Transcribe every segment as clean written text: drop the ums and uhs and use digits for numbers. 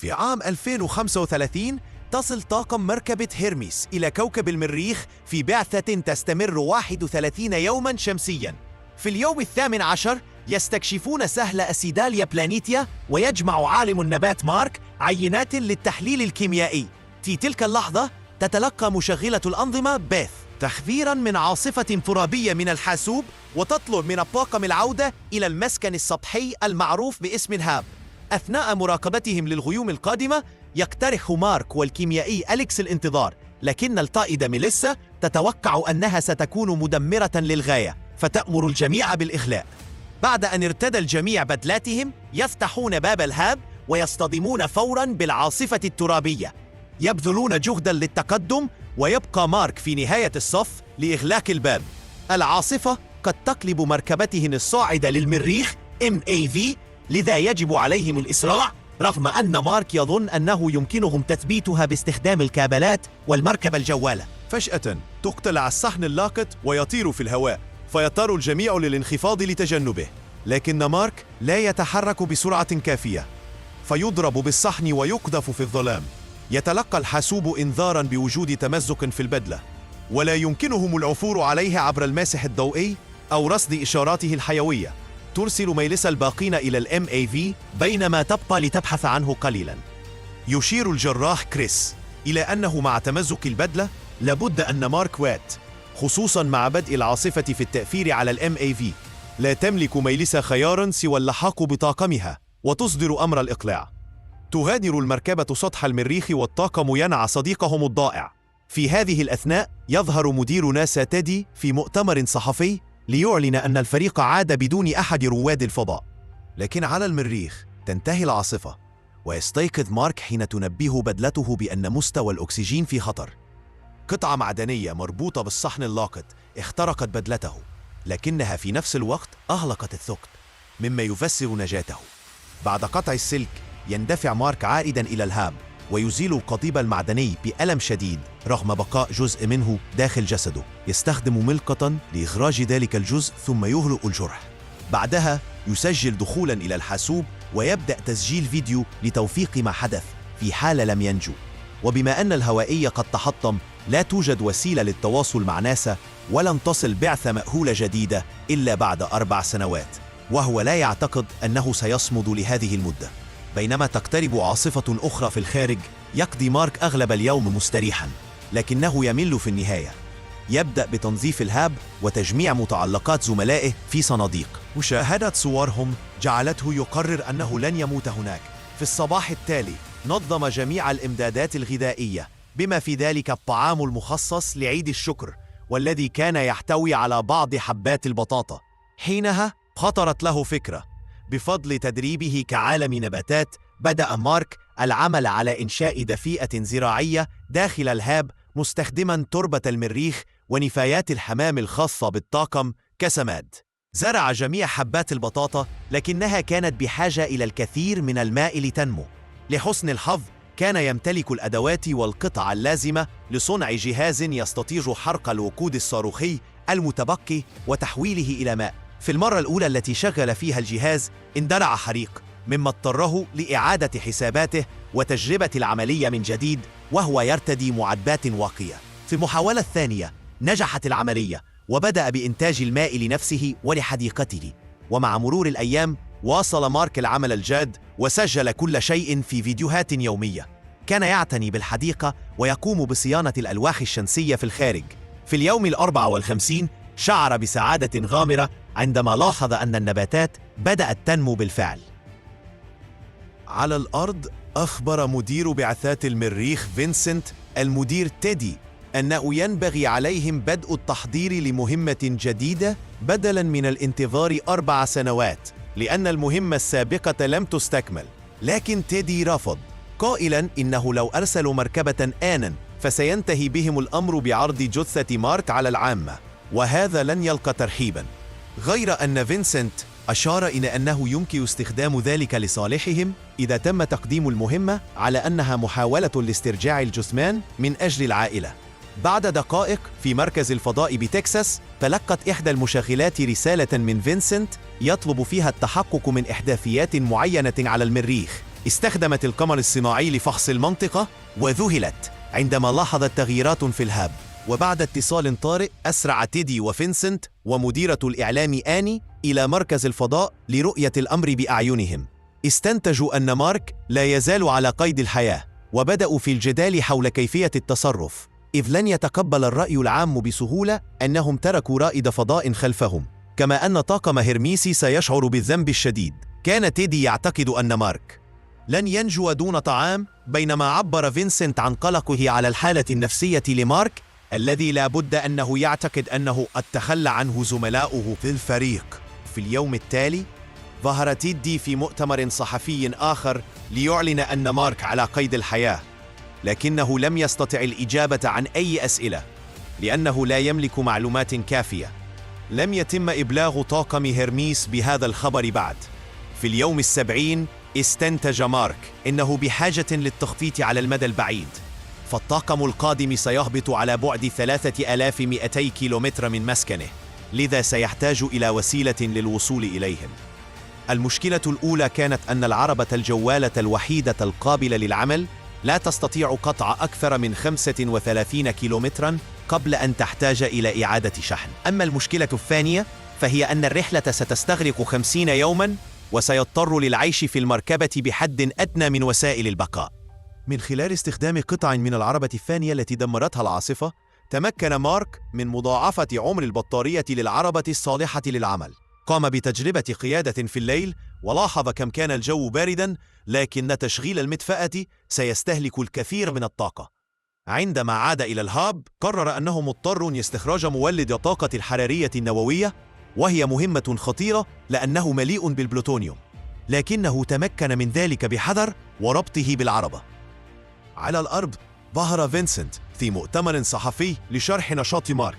في عام 2035 تصل طاقم مركبة هيرميس إلى كوكب المريخ في بعثة تستمر 31 يوماً شمسياً. في اليوم 18 يستكشفون سهل أسيداليا بلانيتيا، ويجمع عالم النبات مارك عينات للتحليل الكيميائي. في تلك اللحظة تتلقى مشغلة الأنظمة بيث تحذيراً من عاصفة ترابية من الحاسوب، وتطلب من الطاقم العودة إلى المسكن السطحي المعروف باسم الهاب. أثناء مراقبتهم للغيوم القادمة يقترح مارك والكيميائي أليكس الانتظار، لكن القائدة ميليسا تتوقع أنها ستكون مدمرة للغاية، فتأمر الجميع بالإخلاء. بعد أن ارتدى الجميع بدلاتهم يفتحون باب الهاب ويصطدمون فوراً بالعاصفة الترابية. يبذلون جهداً للتقدم، ويبقى مارك في نهاية الصف لإغلاق الباب. العاصفة قد تقلب مركبتهم الصاعدة للمريخ MAV، لذا يجب عليهم الإسراع، رغم أن مارك يظن أنه يمكنهم تثبيتها باستخدام الكابلات والمركبة الجوالة. فجأة تقتلع الصحن اللاقط ويطير في الهواء، فيضطر الجميع للانخفاض لتجنبه، لكن مارك لا يتحرك بسرعة كافية، فيضرب بالصحن ويقذف في الظلام. يتلقى الحاسوب إنذاراً بوجود تمزق في البدلة، ولا يمكنهم العثور عليه عبر الماسح الضوئي أو رصد إشاراته الحيوية. ترسل ميليسا الباقين إلى MAV بينما تبقى لتبحث عنه قليلاً. يشير الجراح كريس إلى أنه مع تمزق البدلة لابد أن مارك وات، خصوصاً مع بدء العاصفة في التأثير على MAV. لا تملك ميليسا خياراً سوى اللحاق بطاقمها وتصدر أمر الإقلاع. تغادر المركبة سطح المريخ والطاقم ينعى صديقهم الضائع. في هذه الأثناء يظهر مدير ناسا تيدي في مؤتمر صحفي ليعلن أن الفريق عاد بدون أحد رواد الفضاء. لكن على المريخ تنتهي العاصفة، ويستيقظ مارك حين تنبهه بدلته بأن مستوى الأكسجين في خطر. قطعة معدنية مربوطة بالصحن اللاقط اخترقت بدلته، لكنها في نفس الوقت أغلقت الثقب، مما يفسر نجاته. بعد قطع السلك يندفع مارك عائدا إلى الهاب، ويزيل القضيب المعدني بألم شديد رغم بقاء جزء منه داخل جسده. يستخدم ملقطة لإخراج ذلك الجزء ثم يغلق الجرح. بعدها يسجل دخولا إلى الحاسوب ويبدأ تسجيل فيديو لتوثيق ما حدث في حال لم ينجو. وبما أن الهوائي قد تحطم، لا توجد وسيلة للتواصل مع ناسا، ولن تصل بعثة مأهولة جديدة إلا بعد 4 سنوات، وهو لا يعتقد أنه سيصمد لهذه المدة. بينما تقترب عاصفة أخرى في الخارج يقضي مارك أغلب اليوم مستريحا، لكنه يمل في النهاية. يبدأ بتنظيف الهاب وتجميع متعلقات زملائه في صناديق. مشاهدة صورهم جعلته يقرر أنه لن يموت هناك. في الصباح التالي نظم جميع الإمدادات الغذائية، بما في ذلك الطعام المخصص لعيد الشكر، والذي كان يحتوي على بعض حبات البطاطا. حينها خطرت له فكرة. بفضل تدريبه كعالم نباتات بدأ مارك العمل على إنشاء دفيئة زراعية داخل الهاب، مستخدما تربة المريخ ونفايات الحمام الخاصة بالطاقم كسماد. زرع جميع حبات البطاطا، لكنها كانت بحاجة إلى الكثير من الماء لتنمو. لحسن الحظ كان يمتلك الأدوات والقطع اللازمة لصنع جهاز يستطيع حرق الوقود الصاروخي المتبقي وتحويله إلى ماء. في المرة الأولى التي شغل فيها الجهاز اندلع حريق، مما اضطره لإعادة حساباته وتجربة العملية من جديد وهو يرتدي معدات واقية. في المحاولة الثانية نجحت العملية، وبدأ بإنتاج الماء لنفسه ولحديقته. ومع مرور الأيام واصل مارك العمل الجاد وسجل كل شيء في فيديوهات يومية. كان يعتني بالحديقة ويقوم بصيانة الألواح الشمسية في الخارج. في اليوم 54 شعر بسعادة غامرة عندما لاحظ أن النباتات بدأت تنمو بالفعل. على الأرض أخبر مدير بعثات المريخ فينسنت المدير تيدي أنه ينبغي عليهم بدء التحضير لمهمة جديدة بدلاً من الانتظار 4 سنوات، لأن المهمة السابقة لم تستكمل. لكن تيدي رفض، قائلاً إنه لو أرسلوا مركبة آناً فسينتهي بهم الأمر بعرض جثة مارك على العامة، وهذا لن يلقى ترحيباً. غير أن فينسنت أشار إلى أنه يمكن استخدام ذلك لصالحهم إذا تم تقديم المهمة على أنها محاولة لاسترجاع الجثمان من أجل العائلة. بعد دقائق في مركز الفضاء بتكساس تلقت إحدى المشغلات رسالة من فينسنت يطلب فيها التحقق من إحداثيات معينة على المريخ. استخدمت القمر الصناعي لفحص المنطقة وذهلت عندما لاحظت تغييرات في الهاب. وبعد اتصال طارئ أسرع تيدي وفينسنت ومديرة الإعلام آني إلى مركز الفضاء لرؤية الأمر بأعينهم. استنتجوا أن مارك لا يزال على قيد الحياة، وبدأوا في الجدال حول كيفية التصرف، إذ لن يتقبل الرأي العام بسهولة أنهم تركوا رائد فضاء خلفهم، كما أن طاقم هيرميسي سيشعر بالذنب الشديد. كان تيدي يعتقد أن مارك لن ينجو دون طعام، بينما عبر فينسنت عن قلقه على الحالة النفسية لمارك الذي لا بد أنه يعتقد أنه قد تخلى عنه زملاؤه في الفريق. في اليوم التالي ظهر تيدي في مؤتمر صحفي آخر ليعلن أن مارك على قيد الحياة، لكنه لم يستطع الإجابة عن أي أسئلة لأنه لا يملك معلومات كافية. لم يتم إبلاغ طاقم هيرميس بهذا الخبر بعد. في اليوم 70 استنتج مارك إنه بحاجة للتخطيط على المدى البعيد، فالطاقم القادم سيهبط على بعد 3200 كيلومتر من مسكنه، لذا سيحتاج إلى وسيلة للوصول إليهم. المشكلة الأولى كانت أن العربة الجوالة الوحيدة القابلة للعمل لا تستطيع قطع أكثر من 35 كيلومتراً قبل أن تحتاج إلى إعادة شحن. أما المشكلة الثانية فهي أن الرحلة ستستغرق 50 يوماً، وسيضطر للعيش في المركبة بحد أدنى من وسائل البقاء. من خلال استخدام قطع من العربة الثانية التي دمرتها العاصفة، تمكن مارك من مضاعفة عمر البطارية للعربة الصالحة للعمل. قام بتجربة قيادة في الليل ولاحظ كم كان الجو بارداً، لكن تشغيل المدفأة سيستهلك الكثير من الطاقة. عندما عاد إلى الهاب قرر أنه مضطر لاستخراج مولد الطاقة الحرارية النووية، وهي مهمة خطيرة لأنه مليء بالبلوتونيوم، لكنه تمكن من ذلك بحذر وربطه بالعربة. على الأرض ظهر فينسنت في مؤتمر صحفي لشرح نشاط مارك،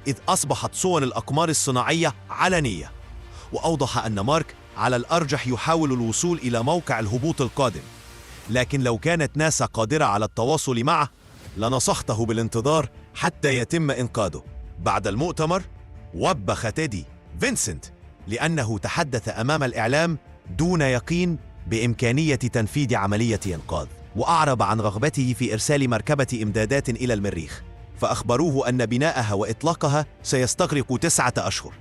إذ أصبحت صور الأقمار الصناعية علنية، وأوضح أن مارك على الأرجح يحاول الوصول إلى موقع الهبوط القادم، لكن لو كانت ناسا قادرة على التواصل معه لنصحته بالانتظار حتى يتم إنقاذه. بعد المؤتمر وبخ تيدي فينسنت لأنه تحدث أمام الإعلام دون يقين بإمكانية تنفيذ عملية إنقاذ، وأعرب عن رغبته في إرسال مركبة إمدادات إلى المريخ، فأخبروه أن بناءها وإطلاقها سيستغرق 9 أشهر.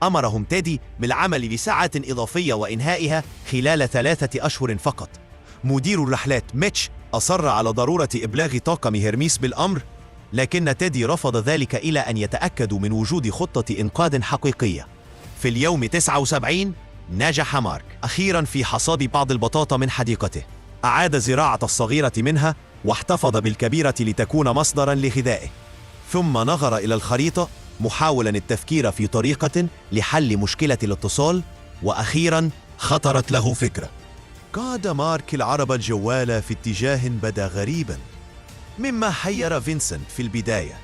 أمرهم تيدي بالعمل بساعات إضافية وإنهائها خلال 3 أشهر فقط. مدير الرحلات ميتش أصر على ضرورة إبلاغ طاقم هيرميس بالأمر، لكن تيدي رفض ذلك إلى أن يتأكدوا من وجود خطة إنقاذ حقيقية. في اليوم 79 نجح مارك أخيراً في حصاد بعض البطاطا من حديقته. أعاد زراعة الصغيرة منها واحتفظ بالكبيرة لتكون مصدراً لغذائه، ثم نظر إلى الخريطة محاولاً التفكير في طريقة لحل مشكلة الاتصال، وأخيراً خطرت له فكرة. قاد مارك العربة الجوالة في اتجاه بدا غريباً، مما حير فينسنت في البداية،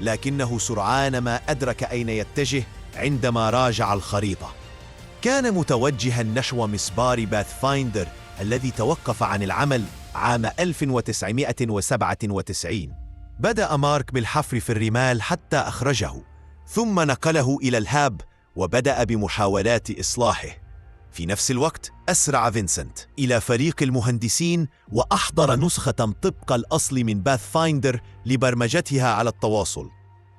لكنه سرعان ما أدرك أين يتجه عندما راجع الخريطة. كان متوجها نحو مسبار باثفايندر الذي توقف عن العمل عام 1997. بدأ مارك بالحفر في الرمال حتى أخرجه، ثم نقله إلى الهاب وبدأ بمحاولات إصلاحه. في نفس الوقت أسرع فينسنت إلى فريق المهندسين وأحضر نسخة طبق الأصل من باثفايندر لبرمجتها على التواصل.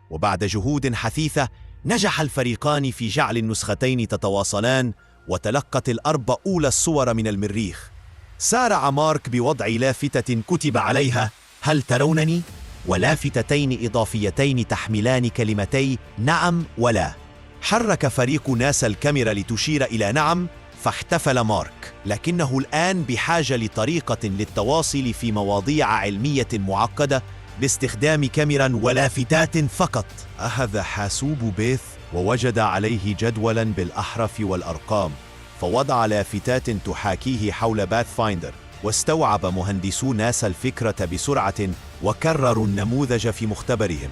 وبعد جهود حثيثة نجح الفريقان في جعل النسختين تتواصلان، وتلقت الأرض أولى الصور من المريخ. سارع مارك بوضع لافتة كتب عليها "هل ترونني?" ولافتتين إضافيتين تحملان كلمتي "نعم" و"لا". حرك فريق ناسا الكاميرا لتشير إلى "نعم", فاحتفل مارك، لكنه الآن بحاجة لطريقة للتواصل في مواضيع علمية معقدة باستخدام كاميرا ولافتات فقط. أخذ حاسوب بيث ووجد عليه جدولا بالأحرف والأرقام، فوضع لافتات تحاكيه حول باثفايندر، واستوعب مهندسو ناسا الفكرة بسرعة وكرروا النموذج في مختبرهم.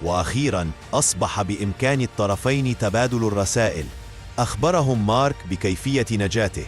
وأخيراً أصبح بإمكان الطرفين تبادل الرسائل. أخبرهم مارك بكيفية نجاته،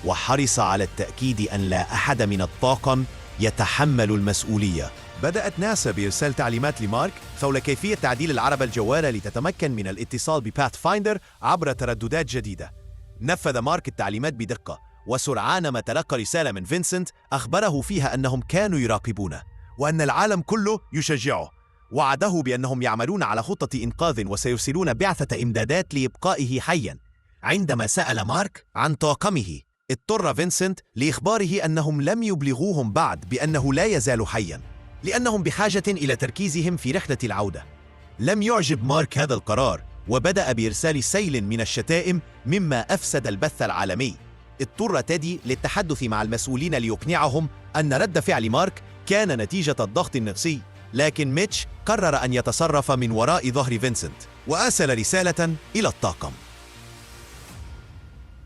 وحرص على التأكيد أن لا أحد من الطاقم يتحمل المسؤولية. بدأت ناسا بإرسال تعليمات لمارك حول كيفية تعديل العربة الجوالة لتتمكن من الاتصال بباثفايندر عبر ترددات جديدة. نفذ مارك التعليمات بدقة، وسرعان ما تلقى رسالة من فينسنت أخبره فيها أنهم كانوا يراقبونه وأن العالم كله يشجعه. وعده بأنهم يعملون على خطة إنقاذ وسيرسلون بعثة إمدادات لإبقائه حياً. عندما سأل مارك عن طاقمه، اضطر فينسنت لإخباره أنهم لم يبلغوهم بعد بأنه لا يزال حياً، لأنهم بحاجة إلى تركيزهم في رحلة العودة. لم يعجب مارك هذا القرار، وبدأ بإرسال سيل من الشتائم مما أفسد البث العالمي. اضطر تيدي للتحدث مع المسؤولين ليقنعهم أن رد فعل مارك كان نتيجة الضغط النفسي، لكن ميتش قرر أن يتصرف من وراء ظهر فينسنت وأرسل رسالة إلى الطاقم.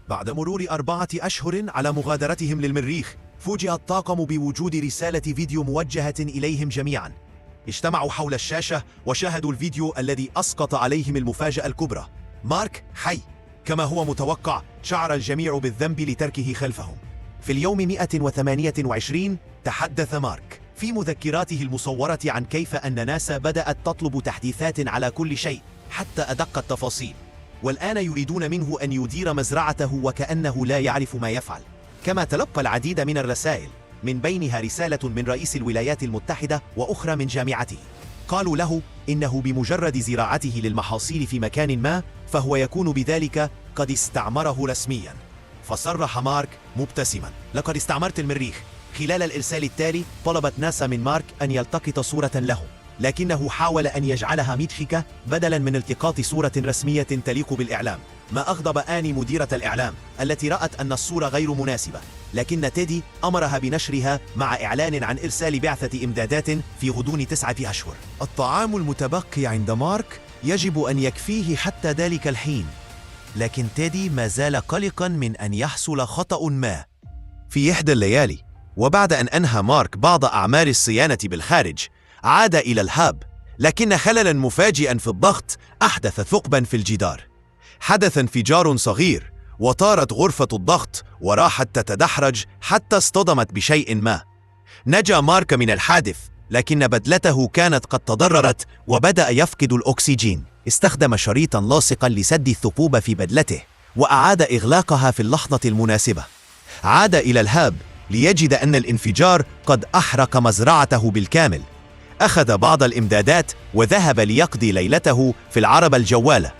بعد مرور 4 أشهر على مغادرتهم للمريخ، فوجئ الطاقم بوجود رسالة فيديو موجهة إليهم جميعاً. اجتمعوا حول الشاشة وشاهدوا الفيديو الذي أسقط عليهم المفاجأة الكبرى: مارك حي. كما هو متوقع، شعر الجميع بالذنب لتركه خلفهم. في اليوم 128 تحدث مارك في مذكراته المصورة عن كيف أن ناسا بدأت تطلب تحديثات على كل شيء حتى أدق التفاصيل، والآن يريدون منه أن يدير مزرعته وكأنه لا يعرف ما يفعل. كما تلقى العديد من الرسائل، من بينها رسالة من رئيس الولايات المتحدة وأخرى من جامعته. قالوا له إنه بمجرد زراعته للمحاصيل في مكان ما فهو يكون بذلك قد استعمره رسميا. فصرح مارك مبتسما: لقد استعمرت المريخ. خلال الإرسال التالي طلبت ناسا من مارك أن يلتقط صورة له، لكنه حاول أن يجعلها مضحكة بدلا من التقاط صورة رسمية تليق بالإعلام، ما أغضب آني مديرة الإعلام التي رأت أن الصورة غير مناسبة، لكن تيدي أمرها بنشرها مع إعلان عن إرسال بعثة إمدادات في غضون 9 أشهر. الطعام المتبقي عند مارك يجب أن يكفيه حتى ذلك الحين، لكن تيدي ما زال قلقا من أن يحصل خطأ ما. في إحدى الليالي، وبعد أن أنهى مارك بعض أعمال الصيانة بالخارج، عاد إلى الهاب، لكن خللا مفاجئا في الضغط أحدث ثقبا في الجدار. حدث انفجار صغير، وطارت غرفة الضغط وراحت تتدحرج حتى اصطدمت بشيء ما. نجا مارك من الحادث، لكن بدلته كانت قد تضررت وبدأ يفقد الأكسجين. استخدم شريطا لاصقا لسد الثقوب في بدلته، وأعاد إغلاقها في اللحظة المناسبة. عاد إلى الهاب ليجد أن الانفجار قد أحرق مزرعته بالكامل. أخذ بعض الإمدادات وذهب ليقضي ليلته في العربة الجوالة،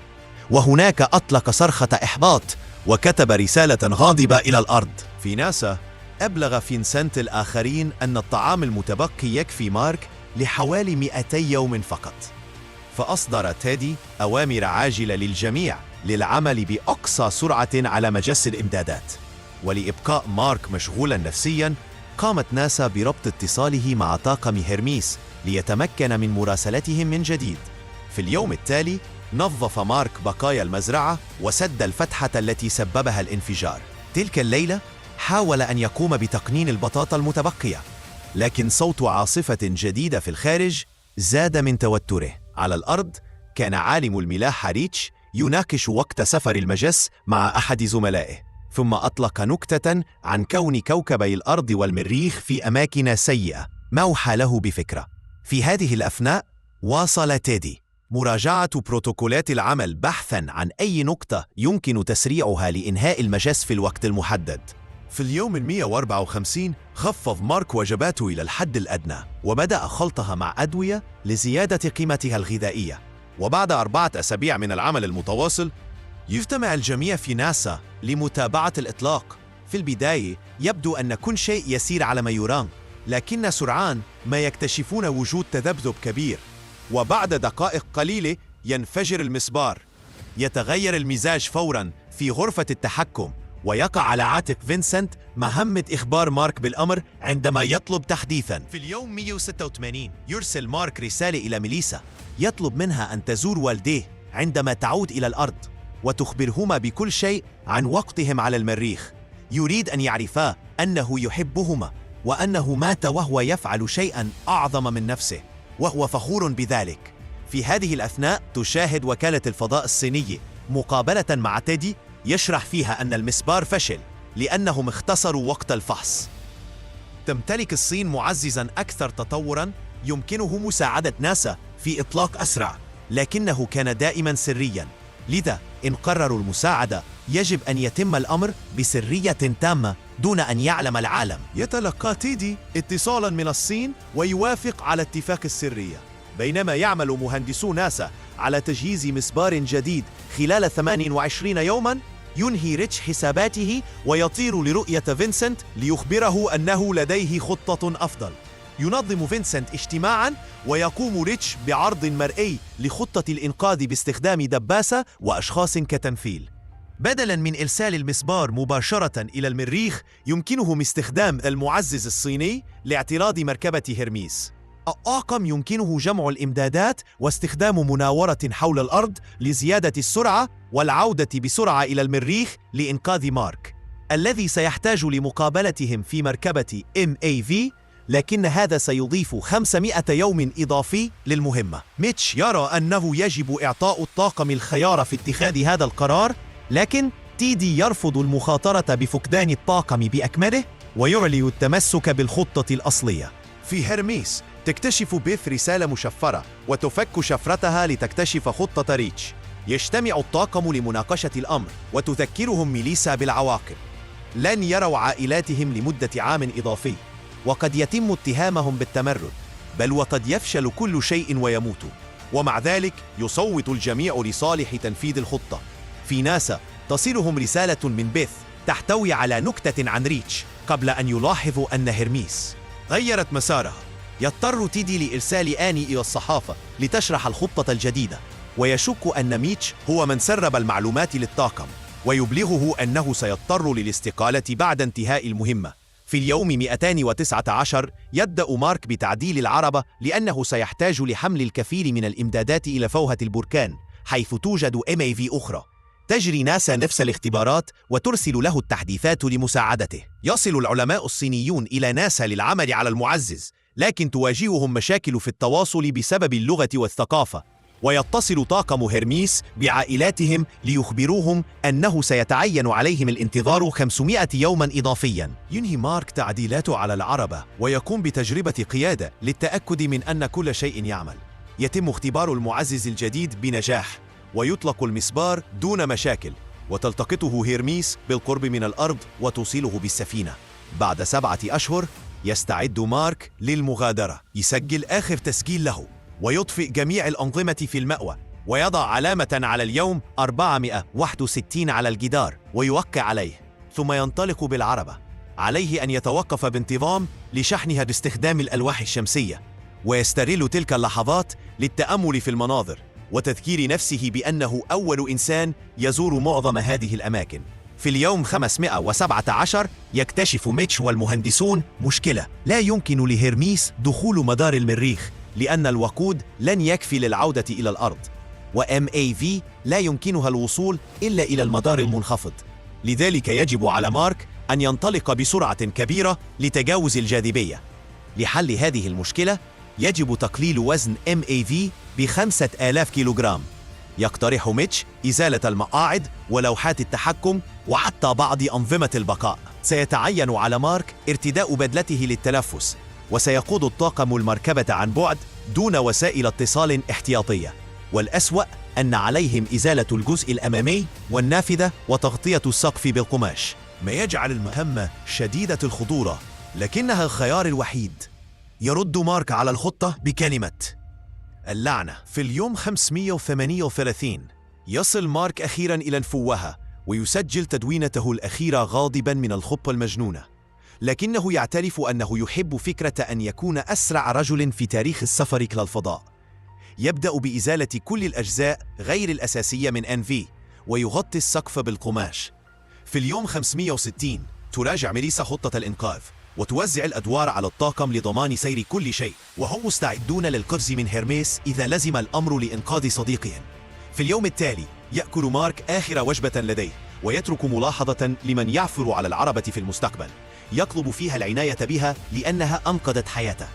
وهناك أطلق صرخة إحباط وكتب رسالة غاضبة إلى الأرض. في ناسا أبلغ فينسنت الآخرين أن الطعام المتبقي يكفي مارك لحوالي 200 يوم فقط، فأصدر تيدي أوامر عاجلة للجميع للعمل بأقصى سرعة على مجس الإمدادات. ولإبقاء مارك مشغولا نفسيا، قامت ناسا بربط اتصاله مع طاقم هيرميس ليتمكن من مراسلتهم من جديد. في اليوم التالي نظف مارك بقايا المزرعة وسد الفتحة التي سببها الانفجار. تلك الليلة حاول أن يقوم بتقنين البطاطا المتبقية، لكن صوت عاصفة جديدة في الخارج زاد من توتره. على الأرض كان عالم الملاحة ريتش يناقش وقت سفر المجس مع أحد زملائه، ثم أطلق نكتة عن كون كوكبي الأرض والمريخ في أماكن سيئة، ما أوحى له بفكرة. في هذه الأثناء واصل تيدي مراجعة بروتوكولات العمل بحثاً عن أي نقطة يمكن تسريعها لإنهاء المجس في الوقت المحدد. في اليوم 154 خفض مارك وجباته إلى الحد الأدنى، وبدأ خلطها مع أدوية لزيادة قيمتها الغذائية. وبعد 4 أسابيع من العمل المتواصل، يجتمع الجميع في ناسا لمتابعة الإطلاق. في البداية يبدو أن كل شيء يسير على ما يرام، لكن سرعان ما يكتشفون وجود تذبذب كبير، وبعد دقائق قليلة ينفجر المسبار. يتغير المزاج فوراً في غرفة التحكم، ويقع على عاتق فينسنت مهمة إخبار مارك بالأمر عندما يطلب تحديثاً. في اليوم 186 يرسل مارك رسالة إلى ميليسا يطلب منها أن تزور والديه عندما تعود إلى الأرض وتخبرهما بكل شيء عن وقتهم على المريخ. يريد أن يعرفا أنه يحبهما، وأنه مات وهو يفعل شيئاً أعظم من نفسه، وهو فخور بذلك. في هذه الأثناء تشاهد وكالة الفضاء الصينية مقابلة مع تيدي يشرح فيها أن المسبار فشل لأنهم اختصروا وقت الفحص. تمتلك الصين معززاً أكثر تطوراً يمكنه مساعدة ناسا في إطلاق أسرع، لكنه كان دائماً سرياً، لذا إن قرروا المساعدة يجب أن يتم الأمر بسرية تامة دون أن يعلم العالم. يتلقى تيدي اتصالا من الصين ويوافق على اتفاق السرية. بينما يعمل مهندسو ناسا على تجهيز مسبار جديد خلال 28 يوما، ينهي ريتش حساباته ويطير لرؤية فينسنت ليخبره أنه لديه خطة أفضل. ينظم فينسنت اجتماعا ويقوم ريتش بعرض مرئي لخطة الإنقاذ باستخدام دباسة وأشخاص كتمثيل. بدلاً من إرسال المسبار مباشرة إلى المريخ، يمكنهم استخدام المعزز الصيني لاعتراض مركبة هيرميس. الطاقم يمكنه جمع الإمدادات واستخدام مناورة حول الأرض لزيادة السرعة والعودة بسرعة إلى المريخ لإنقاذ مارك، الذي سيحتاج لمقابلتهم في مركبة MAV، لكن هذا سيضيف 500 يوم إضافي للمهمة. ميتش يرى أنه يجب إعطاء الطاقم الخيار في اتخاذ هذا القرار، لكن تيدي يرفض المخاطرة بفقدان الطاقم بأكمله ويعلن التمسك بالخطة الأصلية. في هيرميس تكتشف بيث رسالة مشفرة وتفك شفرتها لتكتشف خطة ريتش. يجتمع الطاقم لمناقشة الأمر وتذكرهم ميليسا بالعواقب. لن يروا عائلاتهم لمدة عام إضافي، وقد يتم اتهامهم بالتمرد، بل وقد يفشل كل شيء ويموتوا. ومع ذلك يصوت الجميع لصالح تنفيذ الخطة. في ناسا تصلهم رسالة من بيث تحتوي على نكتة عن ريتش قبل أن يلاحظوا أن هيرميس غيرت مسارها. يضطر تيدي لإرسال آني إلى الصحافة لتشرح الخطة الجديدة، ويشك أن ميتش هو من سرب المعلومات للطاقم، ويبلغه أنه سيضطر للاستقالة بعد انتهاء المهمة. في اليوم 219 يبدأ مارك بتعديل العربة لأنه سيحتاج لحمل الكثير من الإمدادات إلى فوهة البركان، حيث توجد MAV أخرى. تجري ناسا نفس الاختبارات وترسل له التحديثات لمساعدته. يصل العلماء الصينيون إلى ناسا للعمل على المعزز، لكن تواجههم مشاكل في التواصل بسبب اللغة والثقافة. ويتصل طاقم هيرميس بعائلاتهم ليخبروهم أنه سيتعين عليهم الانتظار 500 يوما إضافيا. ينهي مارك تعديلاته على العربة ويقوم بتجربة قيادة للتأكد من أن كل شيء يعمل. يتم اختبار المعزز الجديد بنجاح، ويطلق المسبار دون مشاكل، وتلتقطه هيرميس بالقرب من الأرض وتوصله بالسفينة. بعد 7 أشهر يستعد مارك للمغادرة. يسجل آخر تسجيل له ويطفئ جميع الأنظمة في المأوى، ويضع علامة على اليوم 461 على الجدار ويوقع عليه، ثم ينطلق بالعربة. عليه أن يتوقف بانتظام لشحنها باستخدام الألواح الشمسية، ويستغل تلك اللحظات للتأمل في المناظر وتذكير نفسه بأنه أول إنسان يزور معظم هذه الأماكن. في اليوم 517 يكتشف ميتش والمهندسون مشكلة: لا يمكن لهيرميس دخول مدار المريخ لأن الوقود لن يكفي للعودة إلى الأرض، وMAV لا يمكنها الوصول إلا إلى المدار المنخفض. لذلك يجب على مارك أن ينطلق بسرعة كبيرة لتجاوز الجاذبية. لحل هذه المشكلة يجب تقليل وزن MAV ب5000 كيلوغرام. يقترح ميتش إزالة المقاعد ولوحات التحكم وحتى بعض أنظمة البقاء. سيتعين على مارك ارتداء بدلته للتنفس، وسيقود الطاقم المركبة عن بعد دون وسائل اتصال احتياطية. والأسوأ أن عليهم إزالة الجزء الأمامي والنافذة وتغطية السقف بالقماش، ما يجعل المهمة شديدة الخطورة، لكنها الخيار الوحيد. يرد مارك على الخطة بكلمة اللعنة. في اليوم 538 يصل مارك أخيراً إلى الفوهة ويسجل تدوينته الأخيرة غاضباً من الخطة المجنونة، لكنه يعترف أنه يحب فكرة أن يكون أسرع رجل في تاريخ السفر إلى الفضاء. يبدأ بإزالة كل الأجزاء غير الأساسية من NV ويغطي السقف بالقماش. في اليوم 560 تراجع ميليسا خطة الإنقاذ وتوزع الأدوار على الطاقم لضمان سير كل شيء، وهم مستعدون للقفز من هيرميس إذا لزم الأمر لإنقاذ صديقهم. في اليوم التالي يأكل مارك آخر وجبة لديه ويترك ملاحظة لمن يعثر على العربة في المستقبل، يطلب فيها العناية بها لأنها أنقذت حياته.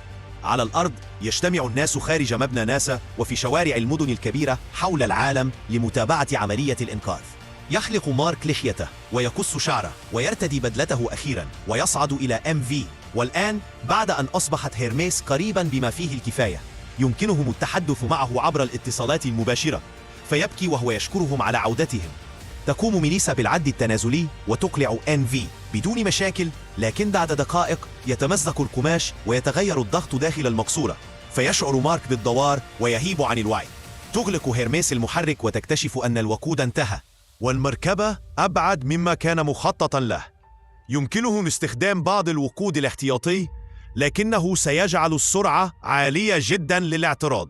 على الأرض يجتمع الناس خارج مبنى ناسا وفي شوارع المدن الكبيرة حول العالم لمتابعة عملية الإنقاذ. يحلق مارك لحيته ويقص شعره ويرتدي بدلته أخيرا ويصعد إلى MV. والآن بعد أن أصبحت هيرميس قريبا بما فيه الكفاية يمكنهم التحدث معه عبر الاتصالات المباشرة، فيبكي وهو يشكرهم على عودتهم. تقوم ميليسا بالعد التنازلي وتقلع NV بدون مشاكل، لكن بعد دقائق يتمزق القماش ويتغير الضغط داخل المقصورة، فيشعر مارك بالدوار ويهيب عن الوعي. تغلق هيرميس المحرك وتكتشف أن الوقود انتهى، والمركبة أبعد مما كان مخططا له. يمكنه استخدام بعض الوقود الاحتياطي، لكنه سيجعل السرعة عالية جدا للاعتراض.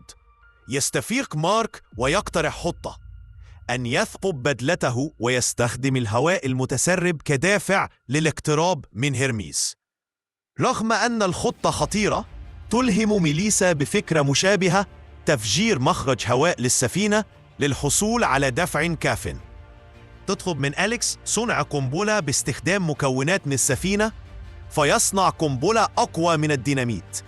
يستفيق مارك ويقترح خطة: أن يثقب بدلته ويستخدم الهواء المتسرب كدافع للاقتراب من هيرميس. رغم أن الخطة خطيرة، تلهم ميليسا بفكرة مشابهة: تفجير مخرج هواء للسفينة للحصول على دفع كاف. تطلب من أليكس صنع قنبلة باستخدام مكونات من السفينة، فيصنع قنبلة أقوى من الديناميت.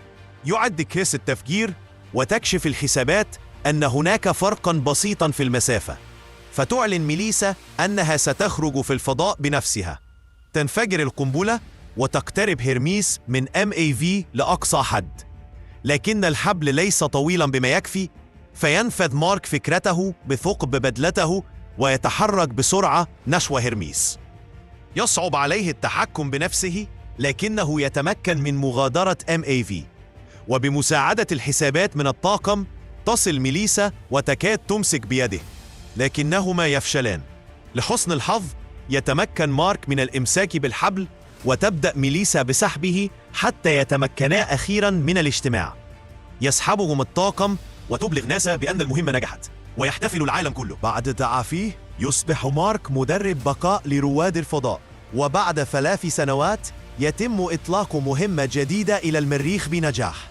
يعد كيس التفجير، وتكشف الحسابات أن هناك فرقا بسيطا في المسافة، فتعلن ميليسا أنها ستخرج في الفضاء بنفسها. تنفجر القنبلة وتقترب هيرميس من MAV لأقصى حد، لكن الحبل ليس طويلا بما يكفي، فينفذ مارك فكرته بثقب بدلته ويتحرك بسرعة نحو هيرميس. يصعب عليه التحكم بنفسه، لكنه يتمكن من مغادرة MAV، وبمساعدة الحسابات من الطاقم تصل ميليسا وتكاد تمسك بيده، لكنهما يفشلان. لحسن الحظ يتمكن مارك من الإمساك بالحبل، وتبدأ ميليسا بسحبه حتى يتمكنا أخيرا من الاجتماع. يسحبهم الطاقم وتبلغ ناسا بأن المهمة نجحت، ويحتفل العالم كله. بعد تعافيه يصبح مارك مدرب بقاء لرواد الفضاء، وبعد 3 سنوات يتم إطلاق مهمة جديدة إلى المريخ بنجاح.